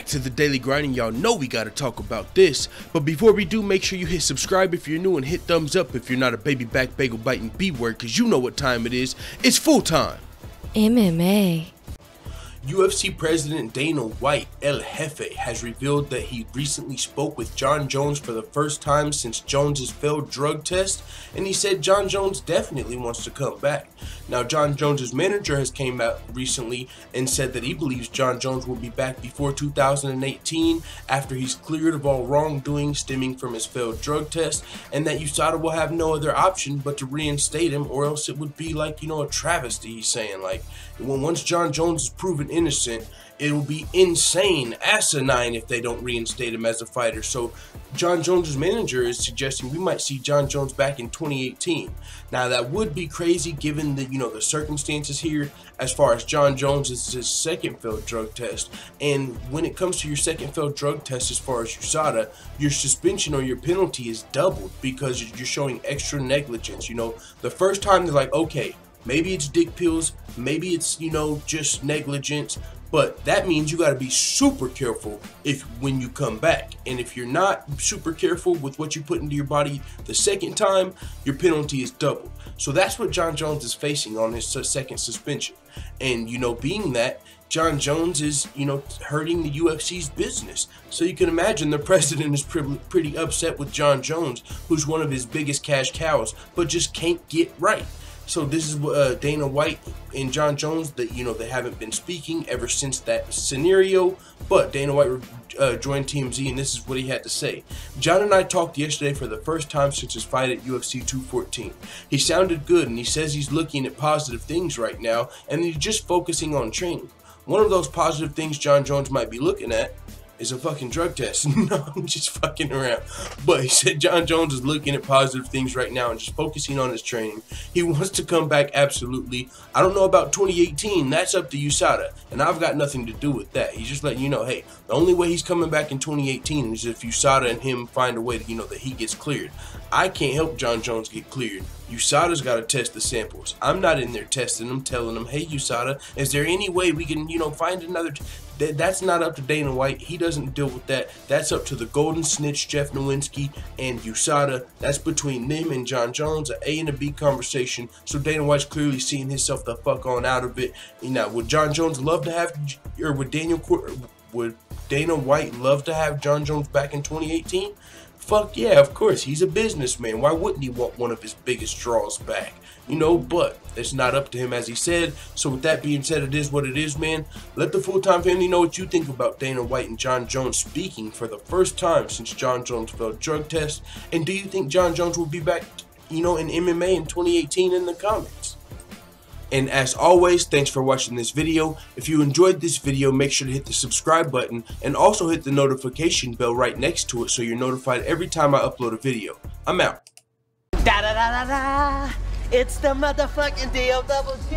back to the daily grind, and y'all know we gotta talk about this. But before we do, make sure you hit subscribe if you're new and hit thumbs up if you're not a baby back bagel biting B-word, cause you know what time it is. It's full time. MMA. UFC President Dana White, El Jefe, has revealed that he recently spoke with Jon Jones for the first time since Jones' failed drug test, and he said Jon Jones definitely wants to come back. Now, Jon Jones' manager has came out recently and said that he believes Jon Jones will be back before 2018 after he's cleared of all wrongdoing stemming from his failed drug test, and that USADA will have no other option but to reinstate him, or else it would be like, a travesty. He's saying, like, once Jon Jones is proven innocent, it will be insane, asinine if they don't reinstate him as a fighter. So Jon Jones' manager is suggesting we might see Jon Jones back in 2018. Now that would be crazy given the the circumstances here. As far as Jon Jones, is his second failed drug test, and when it comes to your second failed drug test, as far as USADA, your suspension or your penalty is doubled because you're showing extra negligence. The first time they're like, okay, maybe it's dick pills, maybe it's just negligence, but that means you got to be super careful when you come back. And if you're not super careful with what you put into your body the second time, your penalty is doubled. So that's what Jon Jones is facing on his second suspension. And being that Jon Jones is hurting the UFC's business, so you can imagine the president is pretty upset with Jon Jones, who's one of his biggest cash cows, but just can't get right. So this is what Dana White and Jon Jones, they haven't been speaking ever since that scenario. But Dana White joined TMZ, and this is what he had to say. Jon and I talked yesterday for the first time since his fight at UFC 214. He sounded good, and he says he's looking at positive things right now, and he's just focusing on training. One of those positive things Jon Jones might be looking at is a fucking drug test. No, I'm just fucking around. But he said Jon Jones is looking at positive things right now and just focusing on his training. He wants to come back, absolutely. I don't know about 2018. That's up to USADA, and I've got nothing to do with that. He's just letting you know, hey, the only way he's coming back in 2018 is if USADA and him find a way to, that he gets cleared. I can't help Jon Jones get cleared. USADA's got to test the samples. I'm not in there testing them, telling them, hey, USADA, is there any way we can, find another... That's not up to Dana White. He doesn't deal with that. That's up to the golden snitch, Jeff Nowinski, and USADA. That's between them and Jon Jones, an A and a B conversation. So Dana White's clearly seeing himself the fuck on out of it. Would Jon Jones love to have, or would Dana White love to have Jon Jones back in 2018? Fuck yeah, of course. He's a businessman. Why wouldn't he want one of his biggest draws back? But it's not up to him, as he said. So with that being said, it is what it is, man. Let the full-time family know what you think about Dana White and Jon Jones speaking for the first time since Jon Jones failed drug test. And do you think Jon Jones will be back, in MMA in 2018 in the comments? And as always, thanks for watching this video. If you enjoyed this video, make sure to hit the subscribe button and also hit the notification bell right next to it so you're notified every time I upload a video. I'm out. Da da da da da. It's the motherfucking D-O-double-G.